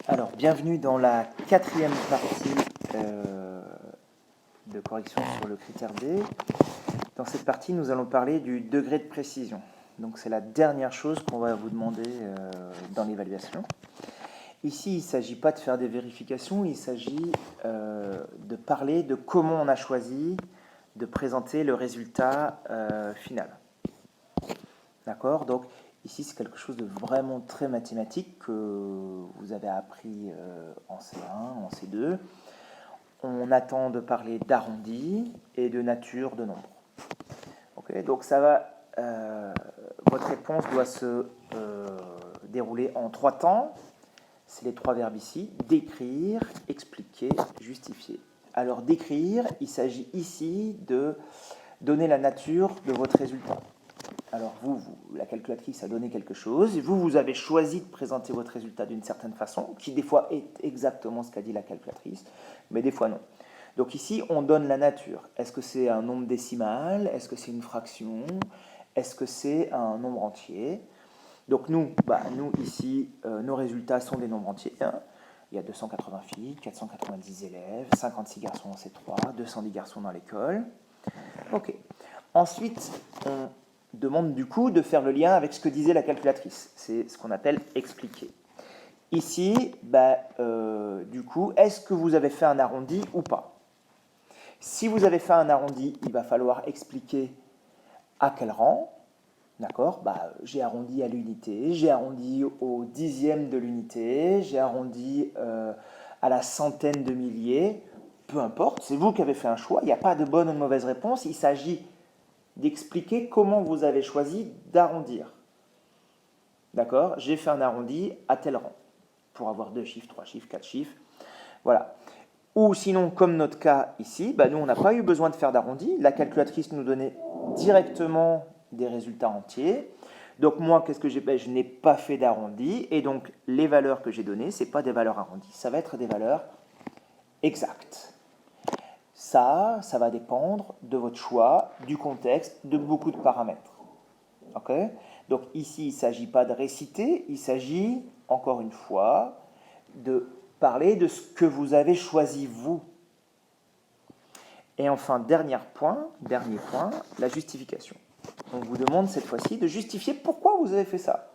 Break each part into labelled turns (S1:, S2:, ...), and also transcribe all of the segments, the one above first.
S1: Alors, bienvenue dans la quatrième partie de correction sur le critère D. Dans cette partie, nous allons parler du degré de précision. Donc, c'est la dernière chose qu'on va vous demander dans l'évaluation. Ici, il ne s'agit pas de faire des vérifications, il s'agit de parler de comment on a choisi de présenter le résultat final. D'accord? Donc, ici, c'est quelque chose de vraiment très mathématique que vous avez appris en C1, en C2. On attend de parler d'arrondi et de nature de nombre. Okay? Donc, ça va, votre réponse doit se dérouler en 3 temps. C'est les 3 verbes ici: décrire, expliquer, justifier. Alors, décrire, il s'agit ici de donner la nature de votre résultat. Alors la calculatrice a donné quelque chose, et vous avez choisi de présenter votre résultat d'une certaine façon, qui des fois est exactement ce qu'a dit la calculatrice, mais des fois non. Donc ici, on donne la nature. Est-ce que c'est un nombre décimal? Est-ce que c'est une fraction? Est-ce que c'est un nombre entier? Donc nous ici, nos résultats sont des nombres entiers. Hein. Il y a 280 filles, 490 élèves, 56 garçons en C3, 210 garçons dans l'école. Ok. Ensuite, on demande du coup de faire le lien avec ce que disait la calculatrice. C'est ce qu'on appelle expliquer. Ici, du coup, est-ce que vous avez fait un arrondi ou pas? Si vous avez fait un arrondi, il va falloir expliquer à quel rang. D'accord? J'ai arrondi à l'unité, j'ai arrondi au dixième de l'unité, j'ai arrondi à la centaine de milliers. Peu importe, c'est vous qui avez fait un choix. Il n'y a pas de bonne ou de mauvaise réponse. Il s'agit d'expliquer comment vous avez choisi d'arrondir. D'accord? J'ai fait un arrondi à tel rang, pour avoir 2 chiffres, 3 chiffres, 4 chiffres. Voilà. Ou sinon, comme notre cas ici, nous, on n'a pas eu besoin de faire d'arrondi. La calculatrice nous donnait directement des résultats entiers. Donc moi, qu'est-ce que j'ai fait? Je n'ai pas fait d'arrondi. Et donc, les valeurs que j'ai données, ce n'est pas des valeurs arrondies. Ça va être des valeurs exactes. Ça va dépendre de votre choix, du contexte, de beaucoup de paramètres. Okay? Donc ici, il ne s'agit pas de réciter, il s'agit, encore une fois, de parler de ce que vous avez choisi vous. Et enfin, dernier point, la justification. On vous demande cette fois-ci de justifier pourquoi vous avez fait ça.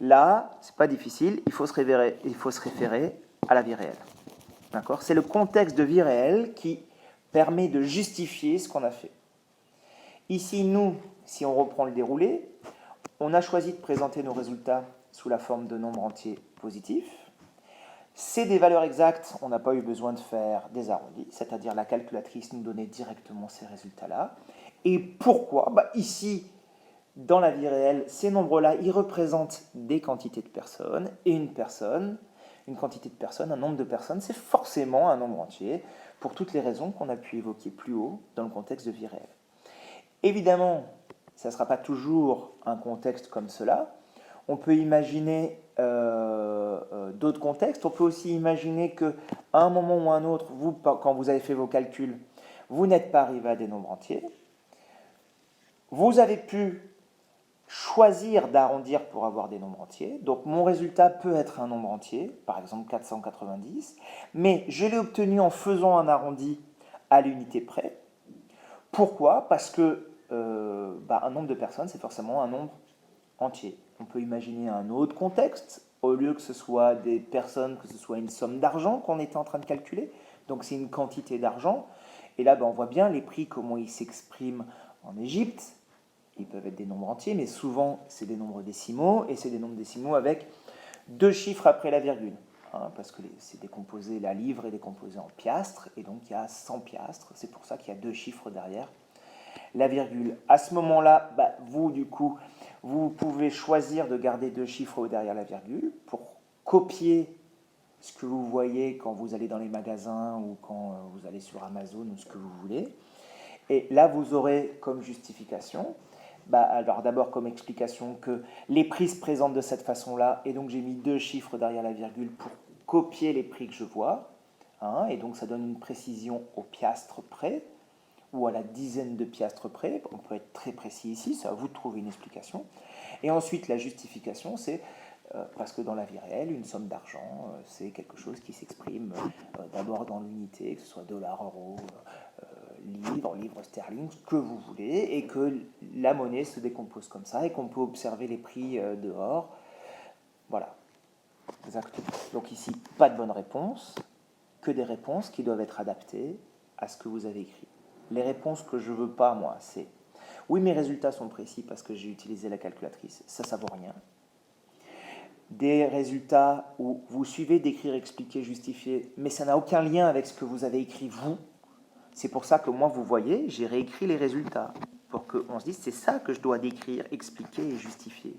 S1: Là, ce n'est pas difficile, il faut se référer à la vie réelle. D'accord? C'est le contexte de vie réelle qui permet de justifier ce qu'on a fait. Ici, nous, si on reprend le déroulé, on a choisi de présenter nos résultats sous la forme de nombres entiers positifs. C'est des valeurs exactes, on n'a pas eu besoin de faire des arrondis, c'est-à-dire la calculatrice nous donnait directement ces résultats-là. Et pourquoi? Ici, dans la vie réelle, ces nombres-là, ils représentent des quantités de personnes, et une quantité de personnes, un nombre de personnes, c'est forcément un nombre entier, pour toutes les raisons qu'on a pu évoquer plus haut dans le contexte de vie réelle. Évidemment, ça ne sera pas toujours un contexte comme cela. On peut imaginer d'autres contextes. On peut aussi imaginer qu'à un moment ou à un autre, vous, quand vous avez fait vos calculs, vous n'êtes pas arrivé à des nombres entiers. Vous avez pu choisir d'arrondir pour avoir des nombres entiers. Donc mon résultat peut être un nombre entier, par exemple 490, mais je l'ai obtenu en faisant un arrondi à l'unité près. Pourquoi? Parce que un nombre de personnes, c'est forcément un nombre entier. On peut imaginer un autre contexte, au lieu que ce soit des personnes, que ce soit une somme d'argent qu'on était en train de calculer. Donc c'est une quantité d'argent. Et là, on voit bien les prix, comment ils s'expriment en Égypte. Ils peuvent être des nombres entiers, mais souvent c'est des nombres décimaux, et c'est des nombres décimaux avec 2 chiffres après la virgule. Parce que c'est décomposé, la livre est décomposée en piastres, et donc il y a 100 piastres. C'est pour ça qu'il y a 2 chiffres derrière la virgule. À ce moment-là, vous, du coup, vous pouvez choisir de garder 2 chiffres derrière la virgule pour copier ce que vous voyez quand vous allez dans les magasins ou quand vous allez sur Amazon ou ce que vous voulez. Et là, vous aurez comme justification, alors d'abord comme explication que les prix se présentent de cette façon-là, et donc j'ai mis 2 chiffres derrière la virgule pour copier les prix que je vois, et donc ça donne une précision au piastre près, ou à la dizaine de piastres près. On peut être très précis ici, c'est à vous de trouver une explication. Et ensuite, la justification, c'est Parce que dans la vie réelle, une somme d'argent, c'est quelque chose qui s'exprime d'abord dans l'unité, que ce soit dollar, euro, livre sterling, ce que vous voulez, et que la monnaie se décompose comme ça, et qu'on peut observer les prix dehors. Voilà, exactement. Donc ici, pas de bonne réponse, que des réponses qui doivent être adaptées à ce que vous avez écrit. Les réponses que je veux pas, moi, c'est « Oui, mes résultats sont précis parce que j'ai utilisé la calculatrice. » Ça vaut rien. Des résultats où vous suivez d'écrire, expliquer, justifier, mais ça n'a aucun lien avec ce que vous avez écrit vous. C'est pour ça que moi, vous voyez, j'ai réécrit les résultats pour qu'on se dise c'est ça que je dois décrire, expliquer et justifier.